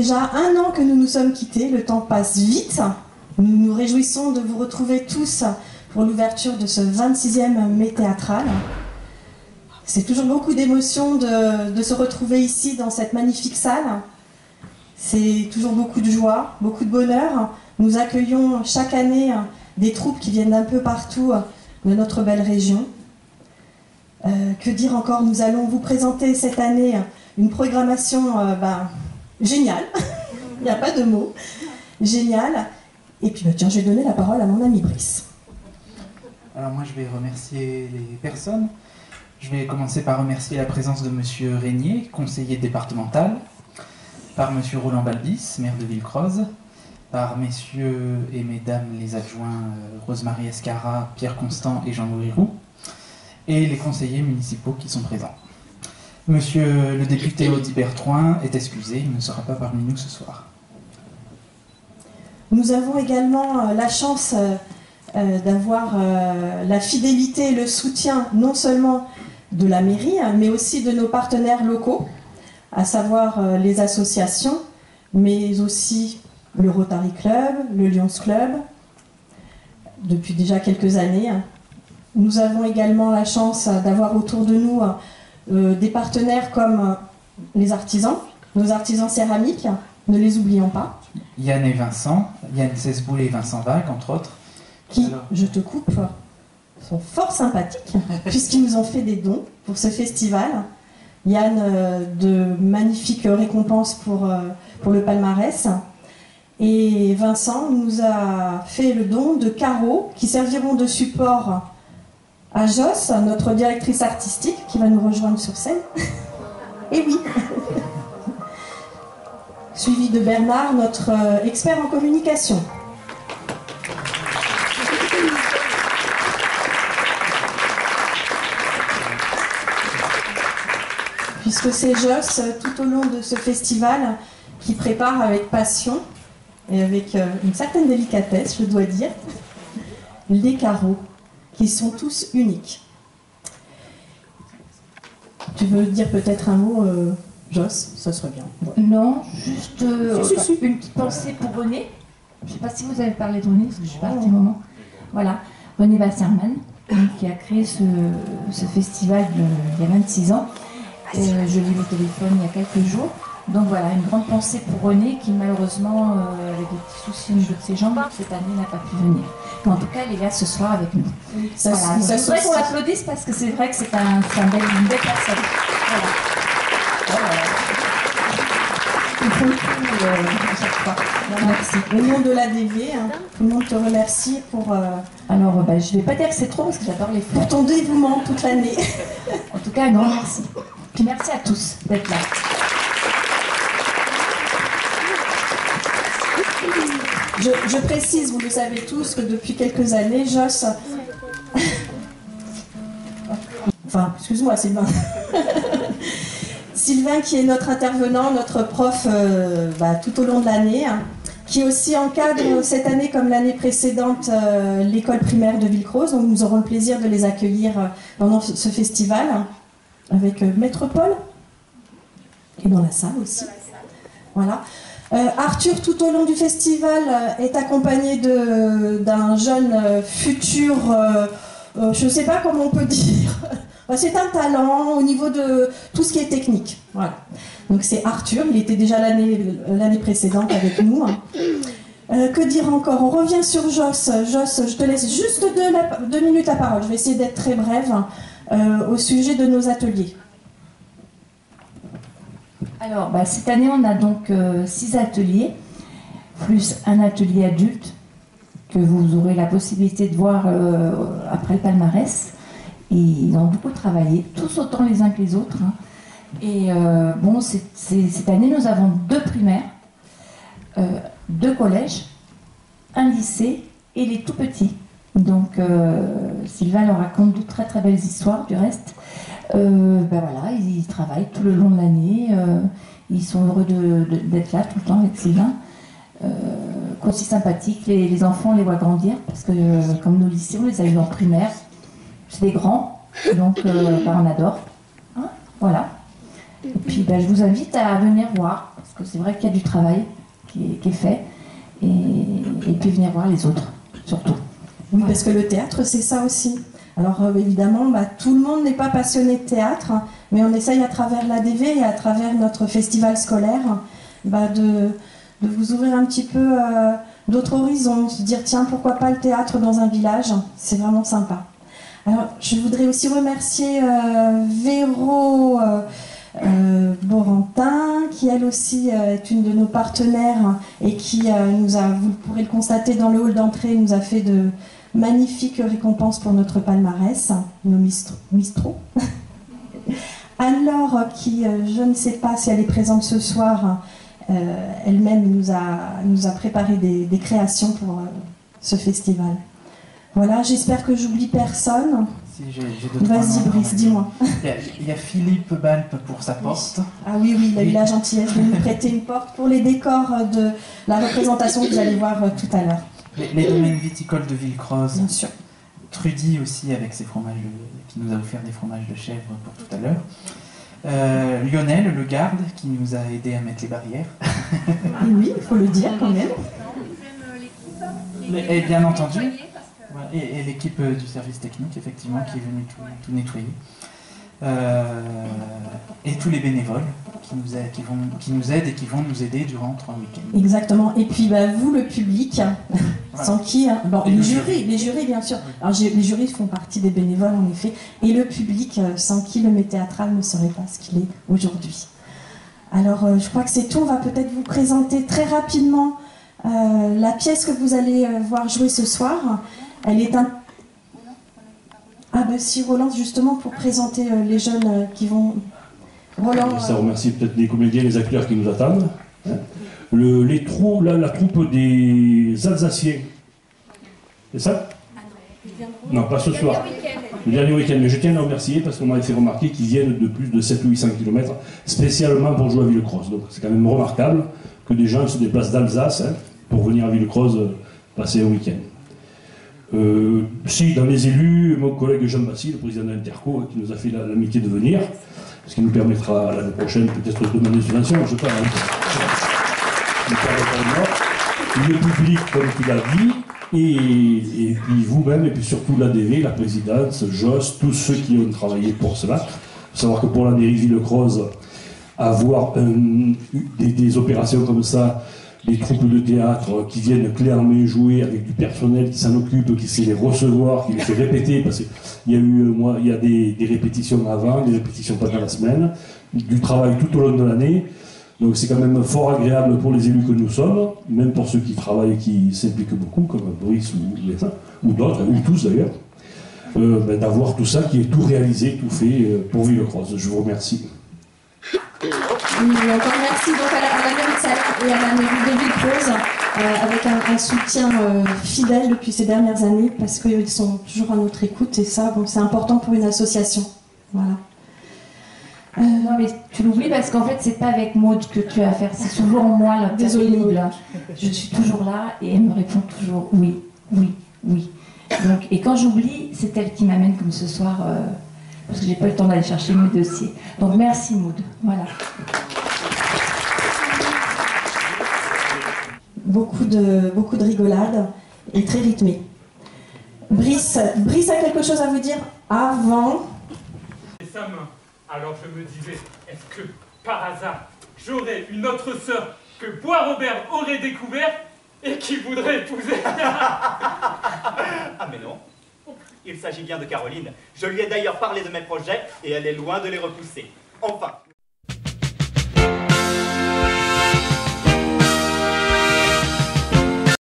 déjà 1 an que nous nous sommes quittés, le temps passe vite. Nous nous réjouissons de vous retrouver tous pour l'ouverture de ce 26e mai théâtral. C'est toujours beaucoup d'émotions de se retrouver ici dans cette magnifique salle. C'est toujours beaucoup de joie, beaucoup de bonheur. Nous accueillons chaque année des troupes qui viennent d'un peu partout de notre belle région. Que dire encore? Nous allons vous présenter cette année une programmation géniale. Il n'y a pas de mots. Géniale. Et puis tiens, je vais donner la parole à mon ami Brice. Alors moi je vais remercier les personnes. Je vais commencer par remercier la présence de Monsieur Régnier, conseiller départemental, par Monsieur Roland Balbis, maire de Villecroze, par messieurs et mesdames les adjoints Rosemary Escara, Pierre Constant et Jean-Louis Roux, et les conseillers municipaux qui sont présents. Monsieur le député Audi Bertrouin est excusé, il ne sera pas parmi nous ce soir. Nous avons également la chance d'avoir la fidélité et le soutien non seulement de la mairie, mais aussi de nos partenaires locaux, à savoir les associations, mais aussi le Rotary Club, le Lions Club, depuis déjà quelques années. Nous avons également la chance d'avoir autour de nous des partenaires comme les artisans, nos artisans céramiques, ne les oublions pas. Yann et Vincent, Yann Cesboul et Vincent Vague, entre autres. Qui, je te coupe, sont fort sympathiques, puisqu'ils nous ont fait des dons pour ce festival. Yann, de magnifiques récompenses pour le palmarès. Et Vincent nous a fait le don de carreaux qui serviront de support à Joss, notre directrice artistique, qui va nous rejoindre sur scène. Et oui. Suivi de Bernard, notre expert en communication. Puisque c'est Joss, tout au long de ce festival, qui prépare avec passion et avec une certaine délicatesse, je dois dire, les carreaux, qui sont tous uniques. Tu veux dire peut-être un mot, Joss? Ça serait bien. Ouais. Non, juste une petite pensée pour René. Je ne sais pas si vous avez parlé de René, parce que je suis partie un moment. Voilà, René Wasserman, qui a créé ce festival il y a 26 ans. Je l'ai eu au téléphone il y a quelques jours. Donc voilà, une grande pensée pour René qui malheureusement, avec des petits soucis au niveau de ses jambes, cette année n'a pas pu venir. Mais en tout cas, elle est là ce soir avec nous. Voilà. Je voudrais qu'on l'applaudisse parce que c'est vrai que c'est une belle personne. Voilà. Il faut le coup chaque fois. Merci. Au nom de l'ADV, tout le monde te remercie pour... Alors, je ne vais pas dire que c'est trop parce que j'adore les fleurs. Pour ton dévouement toute l'année. En tout cas, un grand merci. Puis merci à tous d'être là. Je précise, vous le savez tous, que depuis quelques années, Joss... Enfin, excuse-moi, Sylvain. Sylvain, qui est notre intervenant, notre prof tout au long de l'année, qui aussi encadre cette année, comme l'année précédente, l'école primaire de Villecroze. Donc nous aurons le plaisir de les accueillir pendant ce festival, avec Maître Paul, qui est dans la salle aussi. Voilà. Arthur, tout au long du festival, est accompagné d'un jeune futur, je ne sais pas comment on peut dire, c'est un talent au niveau de tout ce qui est technique. Voilà. Donc c'est Arthur, il était déjà l'année précédente avec nous. Que dire encore? On revient sur Joss. Joss, je te laisse juste 2 minutes la parole, je vais essayer d'être très brève au sujet de nos ateliers. Alors, cette année, on a donc 6 ateliers, plus un atelier adulte, que vous aurez la possibilité de voir après le palmarès. Et ils ont beaucoup travaillé, tous autant les uns que les autres. Et cette année, nous avons 2 primaires, 2 collèges, un lycée et les tout petits. Donc, Sylvain leur raconte de très très belles histoires du reste. Voilà, ils travaillent tout le long de l'année, ils sont heureux d'être là tout le temps avec Sylvain. Aussi sympathique, les enfants les voient grandir, parce que comme nos lycées, on les a eu en primaire, c'est des grands, donc on adore. Hein, voilà. Et puis je vous invite à venir voir, parce que c'est vrai qu'il y a du travail qui est fait, et puis venir voir les autres, surtout. Oui, parce que le théâtre, c'est ça aussi. Alors évidemment, tout le monde n'est pas passionné de théâtre, mais on essaye à travers l'ADV et à travers notre festival scolaire de vous ouvrir un petit peu d'autres horizons, se dire tiens, pourquoi pas le théâtre dans un village, c'est vraiment sympa. Alors je voudrais aussi remercier Véro Borentin, qui elle aussi est une de nos partenaires et qui nous a, vous pourrez le constater dans le hall d'entrée, nous a fait de magnifiques récompenses pour notre palmarès, nos Mistros. Anne-Laure, qui je ne sais pas si elle est présente ce soir, elle-même nous a préparé des créations pour ce festival. Voilà, j'espère que j'oublie personne. Si, j'ai Vas-y Brice, dis-moi. Il y a Philippe Balpe pour sa porte. Ah oui, il a eu la gentillesse de nous prêter une porte pour les décors de la représentation que vous allez voir tout à l'heure. Les domaines viticoles de Villecroze. Bien sûr. Trudy aussi avec ses fromages, qui nous a offert des fromages de chèvre pour tout à l'heure. Lionel, le garde, qui nous a aidé à mettre les barrières. Oui, il faut le dire quand même. Et bien entendu. Et l'équipe du service technique, effectivement, qui est venue tout nettoyer. Et tous les bénévoles qui nous aident et qui vont nous aider durant 3 week-ends. Exactement. Et puis vous, le public, sans qui... les jurys, bien sûr. Alors, les jurys font partie des bénévoles, en effet. Et le public, sans qui le Met théâtral ne serait pas ce qu'il est aujourd'hui. Alors, je crois que c'est tout. On va peut-être vous présenter très rapidement la pièce que vous allez voir jouer ce soir. Elle est un... si Roland, justement, pour présenter les jeunes qui vont... Roland... Ça remercie peut-être les comédiens et les acteurs qui nous attendent. La troupe des Alsaciens. C'est ça? Non, pas ce soir. Le dernier week-end. Mais je tiens à les remercier parce qu'on m'avait fait remarquer qu'ils viennent de plus de 700 ou 800 km spécialement pour jouer à Villecroze. Donc c'est quand même remarquable que des gens se déplacent d'Alsace pour venir à Villecroze passer un week-end. Si, dans les élus, mon collègue Jean-Baptiste, le président de l'Interco, qui nous a fait l'amitié de venir, ce qui nous permettra l'année prochaine peut-être de demander une subvention, je ne sais pas. Le public, comme tu l'as dit, et puis vous-même, et puis surtout l'ADV, la présidence, Joss, tous ceux qui ont travaillé pour cela. Il faut savoir que pour la mairie Villecroze, avoir des opérations comme ça, des troupes de théâtre qui viennent clairement jouer avec du personnel qui s'en occupe, qui sait les recevoir, qui les fait répéter, parce qu'il y a il y a des répétitions avant, des répétitions pendant la semaine, du travail tout au long de l'année. Donc c'est quand même fort agréable pour les élus que nous sommes, même pour ceux qui travaillent et qui s'impliquent beaucoup, comme Brice ou d'autres, ou tous d'ailleurs, d'avoir tout ça qui est tout réalisé, tout fait pour Villecroze. Je vous remercie. Oui, encore merci donc à la mairie de Salers et à la mairie de Villecroze, avec un soutien fidèle depuis ces dernières années, parce qu'ils sont toujours à notre écoute, et ça, c'est important pour une association. Voilà. Non mais tu l'oublies parce qu'en fait c'est pas avec Maud que tu as affaire, c'est toujours moi là. Désolée. Je suis toujours là et elle me répond toujours oui, oui, oui. Donc, et quand j'oublie, c'est elle qui m'amène comme ce soir, parce que j'ai pas le temps d'aller chercher mes dossiers. Donc merci Maud, voilà. Beaucoup de rigolade et très rythmé. Brice a quelque chose à vous dire avant. Alors je me disais, est-ce que par hasard j'aurais une autre sœur que Bois-Robert aurait découvert et qui voudrait épouser? Ah mais non, il s'agit bien de Caroline. Je lui ai d'ailleurs parlé de mes projets et elle est loin de les repousser. Enfin,